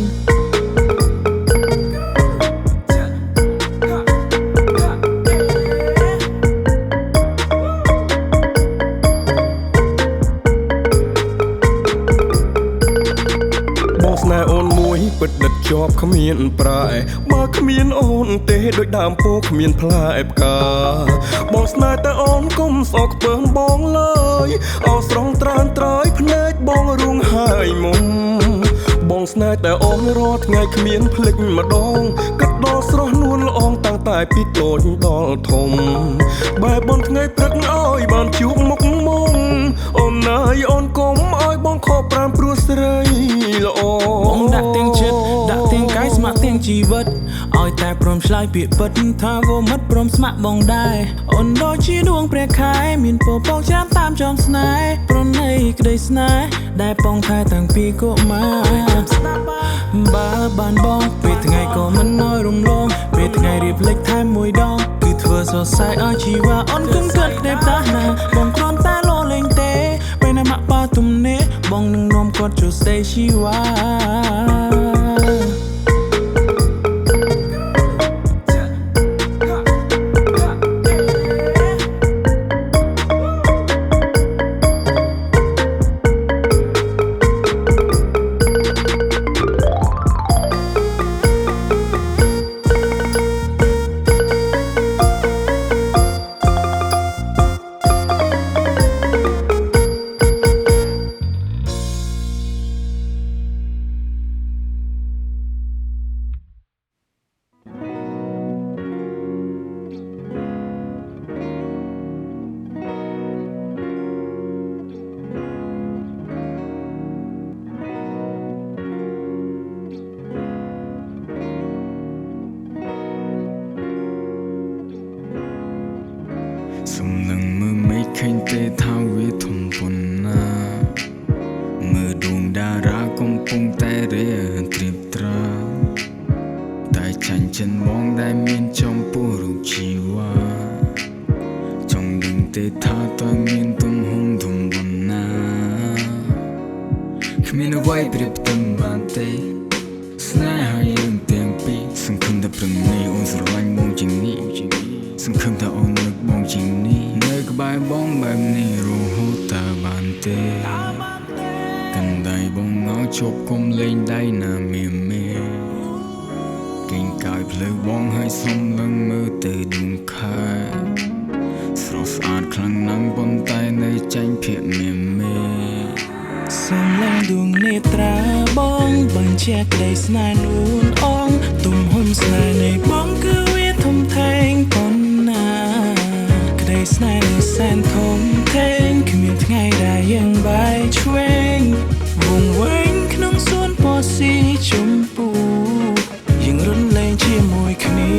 ស្នេហ៍អូនមួយពិតដិតជាប់គ្មានប្រែបើគ្មានអូនទេដូចដើមពោធិ៍គ្មានផ្លែផ្កាបងស្នេហ៍តែអូនកុំស្អកពើបងឡើយអោស្រងត្រានត្រើយភ្នែកបងរួងហើយមុំបងស្នេហ៍តែអូនរាល់ថ្ងៃគ្មានភ្លេចម្ដងគិតដល់ស្រស់នួនល្អងតាំងតែពីតូចដល់ធំបែបបងថ្ងៃព្រឹកឲ្យបានជួបមុខមុំអូនណាយអូនកុំឲ្យបងខកប្រាំព្រោះស្រីល្អបងដាក់ទាំងចិត្តដាក់ទាំងកាយស្ម័គ្រទាំងជីវិតឲ្យតែព្រមឆ្លើយពាក្យពិតថាវមិត្តព្រមស្ម័គ្របងដែរអូនដូចជាដួងព្រះខែមានពពកច្រើនតាមចំស្នេហ៍ប្រ នៃក្តីស្នេហ៍ដែលបងថែតាំងពីកុមារបើបានបងពេលថ្ងៃក៏មិនណយរំលងពេលថ្ងៃរៀបលេចថែមមួយដងគឺធ្វើសរសៃឲ្យជីវ៉ាអូនគុំគិតតែតាណាបងគ្រាន់តែលោលេងទេពេលណាមកប៉ាទំនេរបងនឹងនាំគាត់ចូលស្ដីជីវ៉ាសំឡឹងមើលមិនឃើញទេថាវាធំប៉ុណ្ណាមើលដួងតារាកំពុងតែរៀនត្រៀបត្រាតែចាញ់ចិនមកដែលមានចំពោះរូបជីវ៉ាចង់ដឹងទេថាតើមានទំហំធំប៉ុណ្ណាគ្មានអ្វីប្រៀបផ្ទឹមបានទេស្នេហាយើងទាំងពីរសង្ឃឹមតែព្រឹងនេះអូនស្រឡាញ់មកជាងនេះសង្ឃឹមថាអូននឹកបងជាងនេះនៅក្បែរបងបែបនេះរហូតតើបានទេកណ្ដៃបងងោជប់គុំលេងដៃណាមេគេងកាយភ្លើបងឲ្យសំឡឹងមើលទៅដួងខែស្រស់ស្អាតខ្លាំងណាស់ប៉ុន្តែនៅចាញ់ភាកមេ សំឡេងដួងនេត្រាបងបញ្ជាក់ក្តីស្នេហ៍នួនអងទំហំស្នេហ៍នៃបងគឺវាធំធេងប៉ុណ្ណាក្តីស្នេហ៍នេះសែនធំធេងគ្មានថ្ងៃដែលយើងបែកឆ្វេងវង្វេងក្នុងសួនពណ៌ស៊ីជម្ពូយើងរំលែងជាមួយគ្នា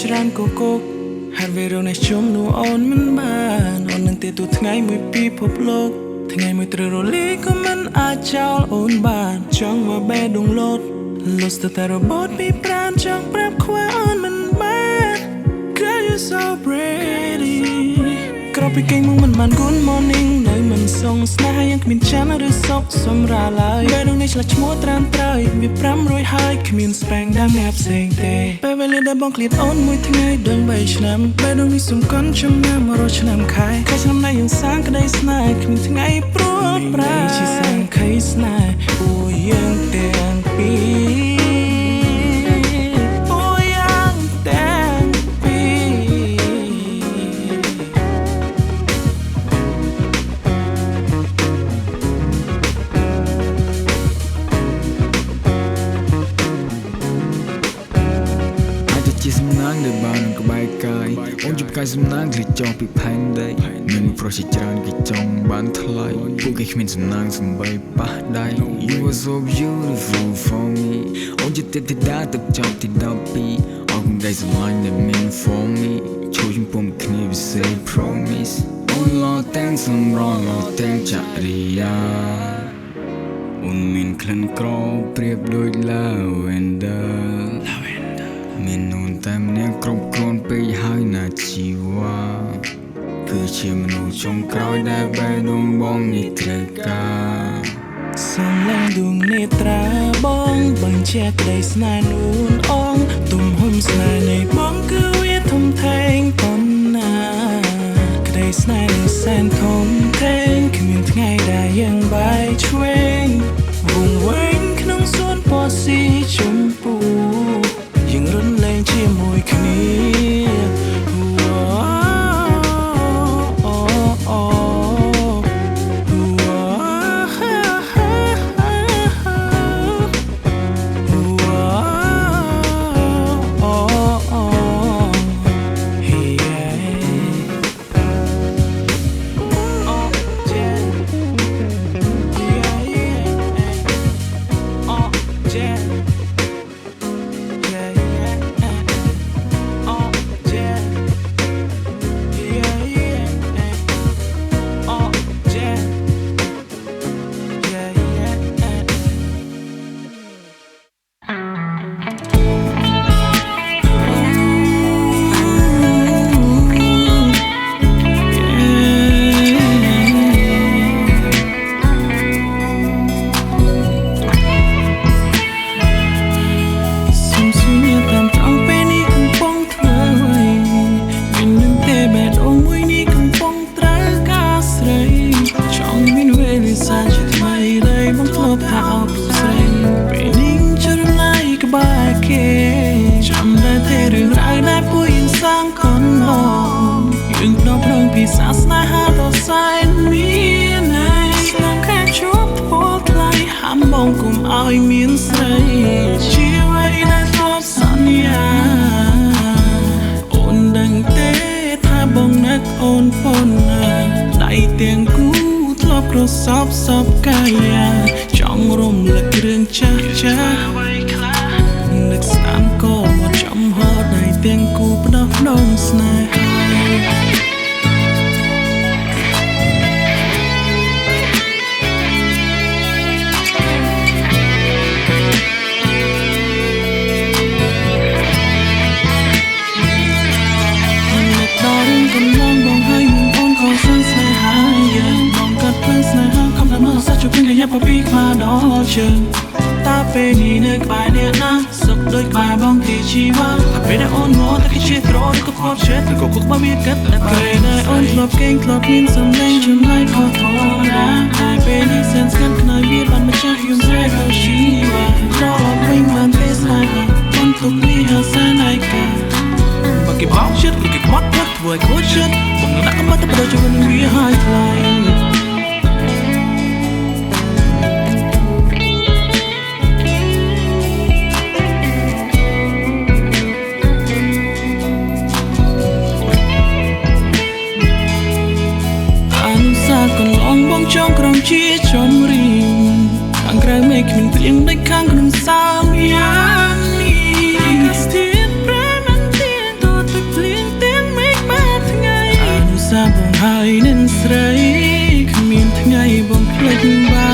ច្រើនកកកហាត់វារនេះជុំនោះអូនមិនបានអូននឹងទេទូថ្ងៃមួយពីភពលោកថ្ងៃមួយត្រូវរលាយក៏មិនអាចចោលអូនបានចង់មកបេះដូងលោតលុស្ទតែរបត់ពីប្រាណចង់ប្រាប់ខ្វះអូនមិនបាន Girl you so pretty ក្រោយពីគេងមកមិនបាន Good morning នៅមិនសងស្នេហ៍យ៉ាងគ្មានច័ន្ទឬសុខសម្រាឡើយបេះដូងនេះឆ្លាស់ឈ្មោះត្រាំត្រើយវា500ហើយគ្មានស្បែងដើមអ្នកផ្សេងទេពេលវេលាដែលបងឃ្លាតអូនមួយថ្ងៃដឹង3ឆ្នាំបេះដូងនេះសំខាន់ចំណាំ100ឆ្នាំខែឆ្នាំណាយើងសាងក្តីស្នេហ៍គ្មានថ្ងៃព្រួតប្រាជាសង្ខេយស្នេហ៍ពួកយើងទាំងពីរជាសំណាងដែលបាននឹងក្បែរកាយអូនជប់កាយសំណាងឃ្លីចោះពីផែនដីមានប្រុសជាច្រើនគេចង់បានថ្លៃពួកគេគ្មានសំណាងសំបីប៉ះដៃ You were so beautiful for me អូនជាទេពធីតាទឹកចប់ទី12អរគុណដែលស្រឡាញ់ដែលមាន for me ជួយជំពុំគ្នា we say promise អូនឡទាំងសម្រងឡទាំងចរិយាអូនមានក្លិនក្រអូបប្រៀបដូច lavenderមាននូនតែម្នាក់គ្រប់គ្រាន់ពេកហើយណាជីវ៉ាគឺជាមនុស្សចុងក្រោយដែលបេះដូងបងនេះត្រូវការសំឡេងដួងនេត្រាបងបញ្ជាក់ក្តីស្នេហ៍នួនអងទំហំស្នេហ៍នៃបងគឺវាធំធេងប៉ុណ្ណាក្តីស្នេហ៍នេះសែនធំធេងគ្មានថ្ងៃដែលយើងបែកឆ្វេងវង្វេងក្នុងសួនពណ៌ស៊ីជម្ពូយើងរំលែងជាមួយគ្នា tiếng cũ thọp rồi sắp cay trong rung là đường cha nước sáng có một trong họ này tiếng cũ bắt đầu nông snai cho kinh nghiệm và biết mà đó chừng ta về đi nơi bài điện na sốc đôi bài bóng thì chi hoa về đã ôn ngó ta khi chết rồi có khó chết từ cuộc bao biết cất là về nơi ôn club kinh club in sầm lên chừng lại khó thò đã ai về đi sen scan nơi biết bạn mà chắc hiểu sai đâu chi hoa đó mình bạn thế sai ôn tục đi hà xa này cả và cái báo chết cái mắt mắt vừa cố chết bằng đã có mắt ta bắt cho mình bị hai lại còn lòng bóng trong còng chia trong riêng hàng cây mây mình tiếng đầy khang cùng sao nhang đi tiếng mình tiếng tôi tiếng tiếng mấy ba ngày anh xa bóng hai nên sấy mình ngày bóng lệch ba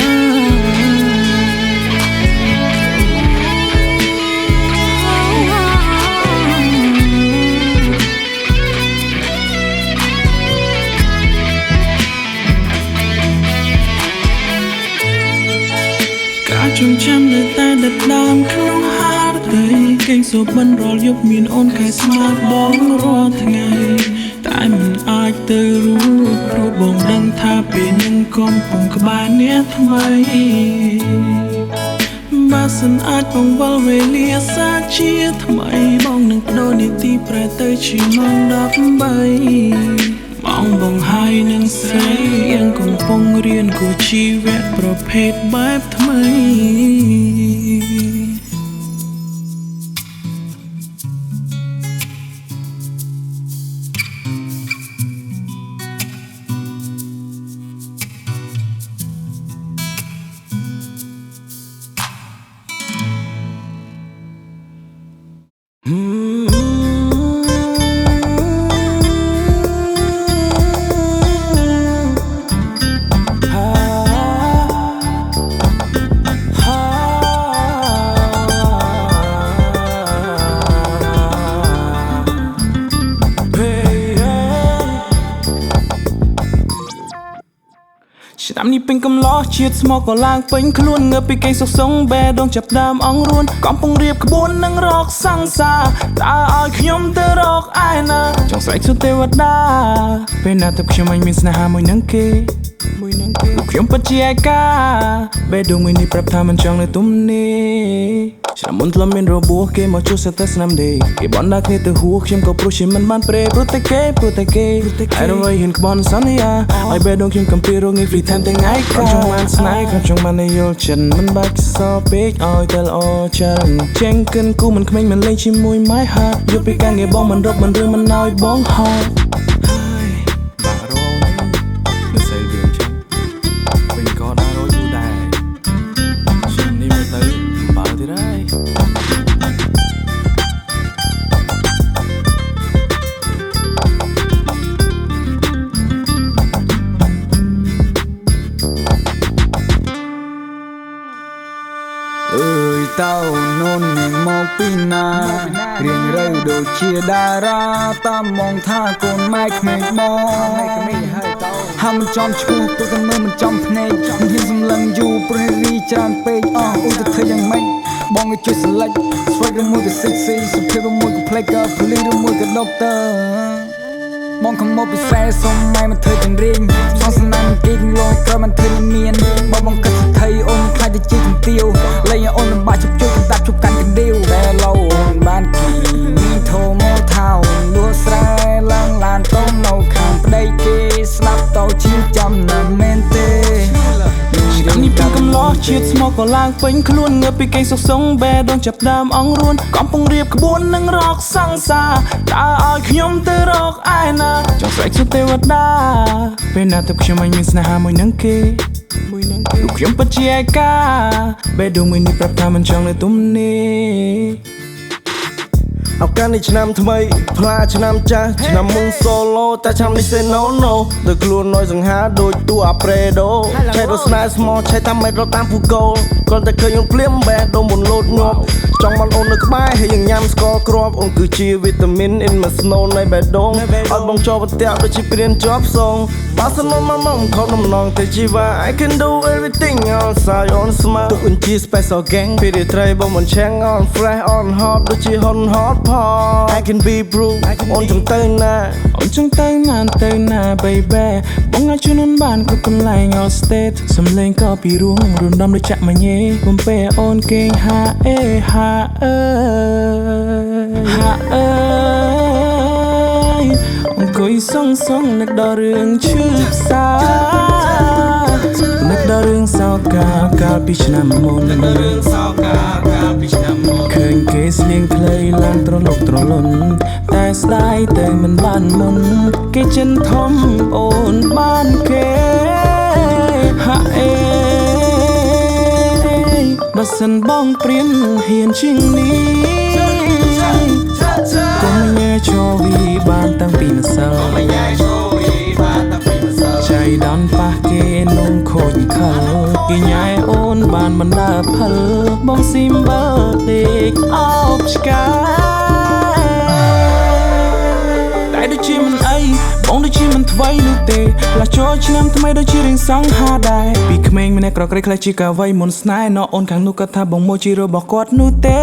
chung trăm nơi ta đặt đam không hát tới kênh số bắn rò giúp miền ôn khai smart bóng rò ngày tại mình ai tới rú bồng đăng tha bên những con bồng các bạn nhé thay ba sân ai bồng vào về lia xa chia thay bóng nâng đôi đi ti phải tới chỉ mong đắp bay mong bồng hai nâng sayยังคงปงเรียนกูชีวิตประเภทแบบทำไมตามนี้เป็นกำล้อเชียดสมอก็ลางเป็นขลุ่นเงือบไปเก่งสกสงแบดงจับดามอ่องรุนกองปงเรียบขบวนนั่งรอกสังสาตาอ้อยขยมเตอรอกไอ้นาจงใส่ชุดเทวดาเป็นนาทับขยมไม่มีสนาหามวยนังเกขยมปัจจัยกาเบดงไม่นี่ปรับทำมันจังเลยตุ้มนี้ฉันมุ่งทำเป็นโรบัวเกมเอาชุดเซตสนามเดย์เก็บบอลนักนี่ตัวหัวขยมก็ปลุกชิมมันบ้านเปรย์โปรเตเกไอ้เราไว้เห็นขบวนสัญญาไอ้เบดงขยมกัมพีโรงเอฟรีแทนแต่ไงคนจงมันสไนคนจงมันในโยลฉันมันบักซอเป๊กอ้อยแต่ละอ้อฉันเจงเกินกูมันขมิ้นมันเล่นชิมวยไม้หักยกไปกางเก็บบอลมันรบมันเรื่องมันน้อยบ้องหอบtao nôn nhàng mong pina riêng rơi đồ chia đà ra ta mong tha con mai khmei mong ham chom chu tôi tâm mơ mình chom phne mình hiên zum lần du prairie chan pe u ta thơi yang mai bong cái chuột select swag the mood the sexy super mood the play up little mood the doctor มองคำมบไปแซ่สมไม่มันเธอจังริงสองสนามกินลงกระมันเธอเมียนบ่บังคับไทยอมคลายจะจีกันเตียวเลยอย่าอมลำบากชุบจุกันดับชุบกันกันเดียวแต่เราบ้านขี่มีโทโมเท้าลัวสายลังลานต้มเนาข้างได้เกสลับเตาชิ้นจำนำเมนเต้ นี่เป็นกำล้อ ជាតិស្មោកក៏ឡើងពេញខ្លួនងើបពីគេងសុខសងបែដងចាប់ដើមអងរួនកំពុងរៀបក្បួននឹងរកសង្សារតើឲ្យខ្ញុំទៅរកឯណាចង់ស្រែកសុទេវតាពេលណាទៅខ្ញុំមិនមានស្នេហាមួយនឹងគេរូបខ្ញុំពិតជាឯកាបេះដូងមួយនេះប្រាប់ថាមិនចង់នៅទំនេរ ឱកាសនេះឆ្នាំថ្មីផ្លាឆ្នាំចាស់ឆ្នាំមុន solo តែឆ្នាំនេះ say no no ដោយខ្លួនnóiសង្ហាដូចតួអាប្រេដូឆែករស្នេហ៍ស្មោះឆែកតាមមេរត់តាមភូកូលគ្រាន់តែឃើញខ្ញុំភ្លាមបែដុំមុនលោតញាប់ចង់បានអូននៅក្បែរហើយយើងញ៉ាំស្ករគ្រាប់អូនគឺជាវីតាមីន in my snow នៃបេះដូងឲ្យបងចូលបន្ទាក់ដូចជាព្រានជាប់សងបើសិនមកខំដំណងទៅជីវ៉ា I can do everything on side on smile ទុកអញ្ជា special gang ពេលរាត្រីបងមិនឆាំង on fresh on hot ដូចជា hot pot I can be blue អូនចង់ទៅណាអូនចង់ទៅណា baby បងអាចជួយនបានគ្រប់កន្លែង all state សំឡេងក៏ពីរួងរំដំដូចចាក់ម៉ាញ៉េបំពេអូនគេងហាអេហាអើយអង្គុយសងនឹកដល់រឿងឈឺផ្សានឹកដល់រឿងសោកកាលពីឆ្នាំមុនឃើញគេស្លៀងខ្លីឡើងត្រលុកត្រលន់តែស្ដាយទៅមិនបានមុនគេចិនធំអូនបានគេហាអេបើសិនបងព្រៀនហ៊ានជាងនេះកុំញ៉ែឈរវីបានតាំងពីម្សិលចៃដន្យប៉ះគេនំខូចខលគេញ៉ែអូនបានបណ្ដាផលបងស៊ីមបើដេកអោបឆ្កាតែដូចជាមិនអីបងដូចជាមិនថ្វីនោះទេផ្លាស់ចូលឆ្នាំថ្មីដូចជារៀងសង្ហាដែរពីក្មេងម្នាក់ក្រក្រៃខ្លះជាកាវ័យមុនស្នេហ៍ណអូនខាងនោះគាត់ថាបងមួយជារបស់គាត់នោះទេ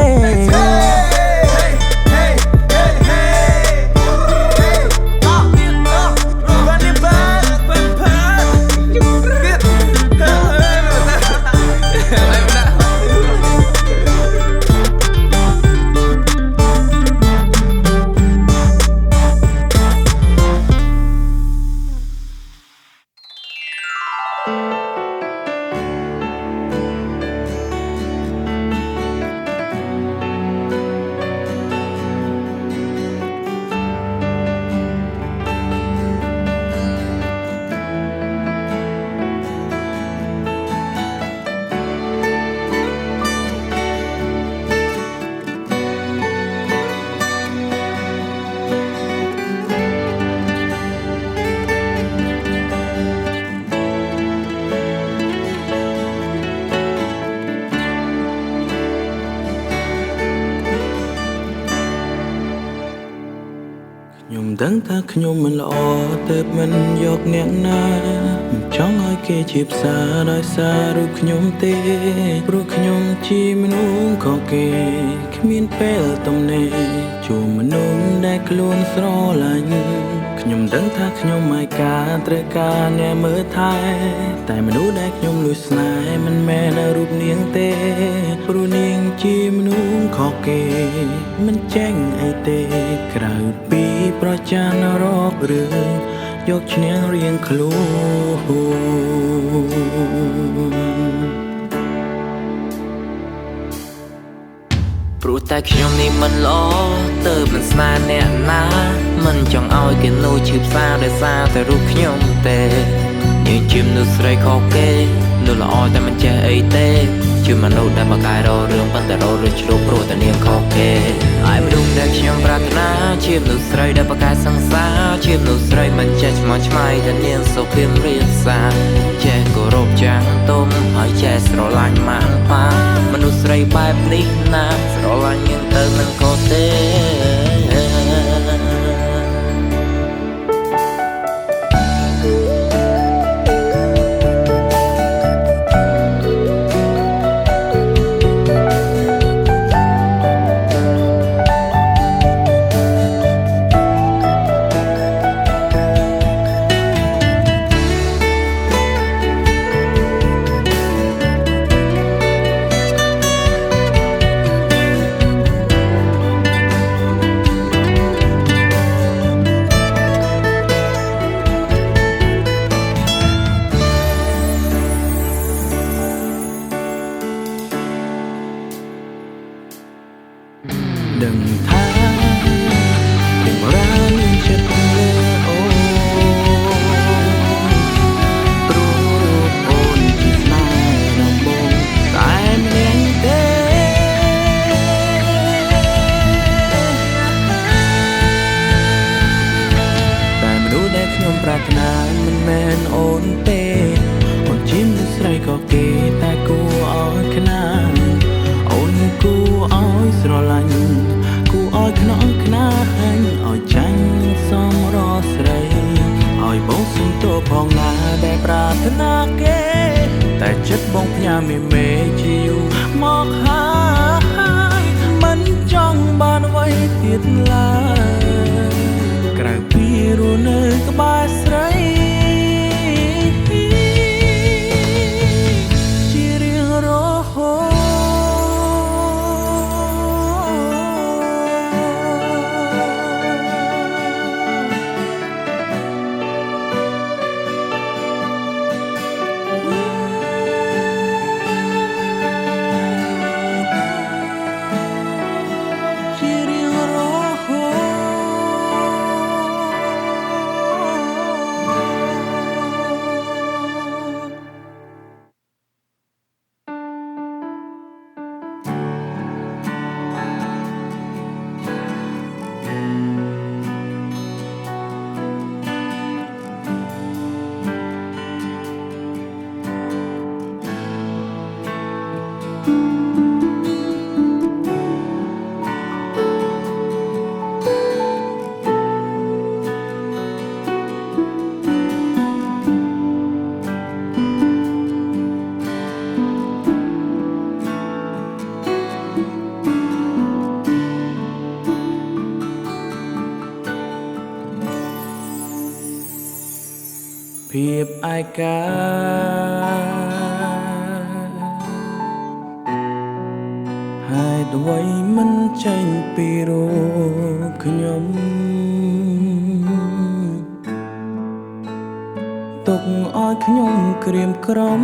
ខ្ញុំដឹងថាខ្ញុំមិនល្អទើបមិនយកអ្នកណាមិនចង់ឲ្យគេជាផ្សារដោយសាររូបខ្ញុំទេព្រោះខ្ញុំជាមនុស្សខុសគេគ្មានពេលទំនេរជួបមនុស្សដែលខ្លួនស្រឡាញ់ខ្ញុំដឹងថាខ្ញុំឯកាត្រូវការអ្នកមើលថែតែមនុស្សដែលខ្ញុំលួចស្នេហ៍មិនមែនរូបនាងទេព្រោះនាងជាមនុស្សខុសគេមិនចេញអីទេក្រៅពីប្រចានរករឿងយកឈ្នះរៀងខ្លួនព្រោះតែខ្ញុំនេះមិនល្អទើបមិនស្នេហ៍អ្នកណាមិនចង់ឲ្យគេនោះឈឺផ្សាដោយសារតែរូបខ្ញុំទេញញជាមនោះស្រីខុសគេនោះល្អតែមិនចេះអីទេជាមនុស្សដែលមកកែររឿងប៉ុន្តែររឿងជ្រុលព្រោះតែនាងខុសគេហើយមនុស្សដែលខ្ញុំប្រាថ្នាជាមនុស្សស្រីដែលប្រកែកសង្សារជាមនុស្សស្រីមិនចេះឆ្មោះឆ្មៃតែនាងសុខភាពរៀបសារចេះគោរពចាស់ទុំហើយចេះស្រឡាញ់ម៉ាក់ប៉ាមនុស្សស្រីបែបនេះណាស្រឡាញ់នាងទៅមិនខុសទេ ណាគេតែចិត្តបងផ្ញើមេជាយូរមកហើយមិនចង់បានអ្វីទៀតឡើយក្រៅពីរស់នៅក្បែរស្រីជារៀងរហូតភាពឯកាហេតុអ្វីមិនចេញពីរូបខ្ញុំទុកឲ្យខ្ញុំក្រៀមក្រំ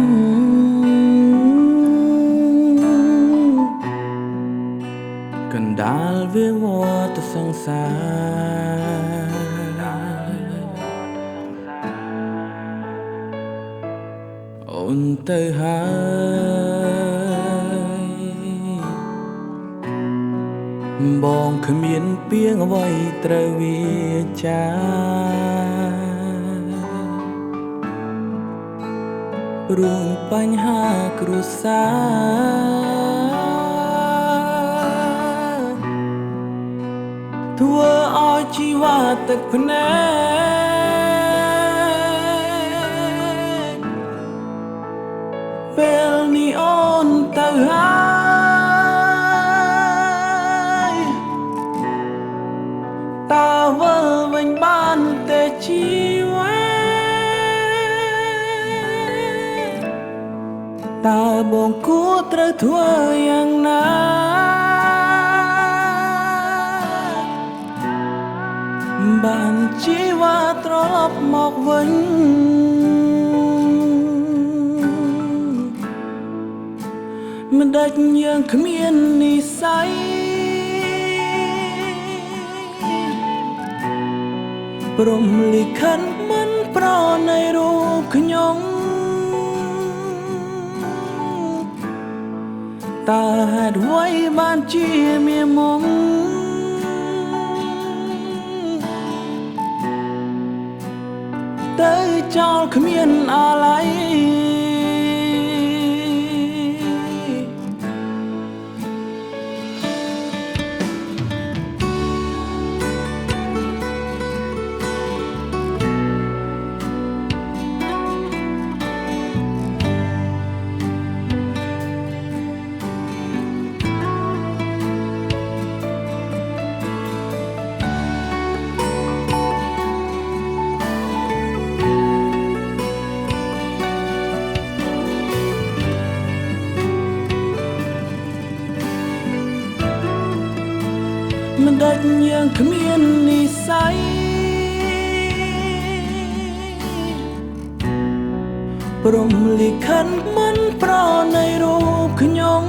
កណ្ដាលវាវត្តសង្សារអូនទៅហើយបងគ្មានពីងអ្វីត្រូវវាចាព្រោះបញ្ហាគ្រួសារធ្វើឲ្យជីវិតទឹកភ្នែកពេលនេះអូនទៅហើយតើវិលវិញបានទេជីវិតតើបងគួរត្រូវធ្វើយ៉ាងណាបានជីវិតត្រឡប់មកវិញមិនដាច់យើងគ្មាននិស្ស័យព្រមលិខិតមិនប្រណីរូបខ្ញុំតើហេតុអ្វីបានជាមានមុំទៅចោលគ្មានអាឡ័យមិនដាច់យើងគ្មាននិស្ស័យព្រមលិខិតមិនប្រណីរូបខ្ញុំ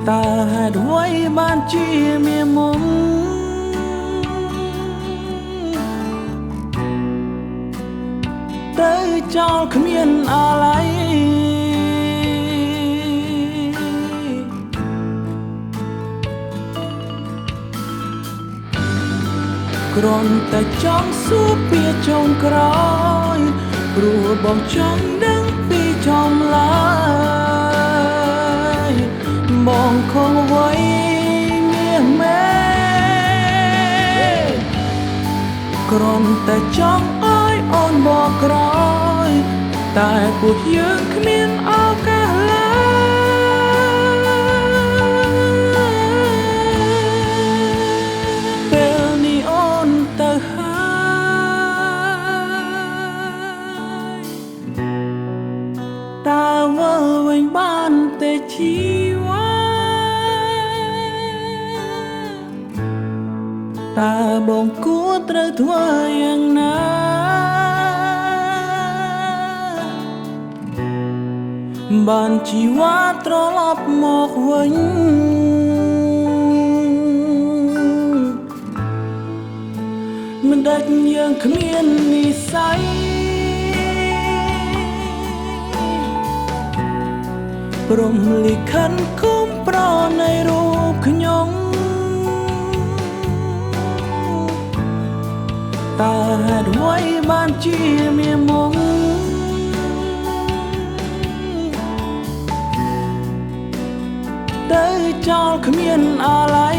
តើហេតុអ្វីបានជាមានមុំទៅចោលគ្មានអាឡ័យគ្រាន់តែចង់សួរពីចុងក្រោយព្រោះបងចង់ដឹងពីចំឡើយបងคงไว้ងារមែនគ្ គ្រាន់តែចង់ឲ្យអូនបកក្រោយតែពួកយើងគ្មានឱកាសឡើយពេលនេះអូនទៅហើយតើវិលវិញបានទេជីវ៉ាតើបងគួរត្រូវធ្វើយ៉ាងណាបានជីវ៉ាត្រឡប់មកវិញមិនដាច់យើងគ្មាននិស្ស័យព្រមលិខិតគុំប្រណីរូបខ្ញុំតើហេតុអ្វីបានជាមានមកទៅចោលគ្មានអាឡ័យ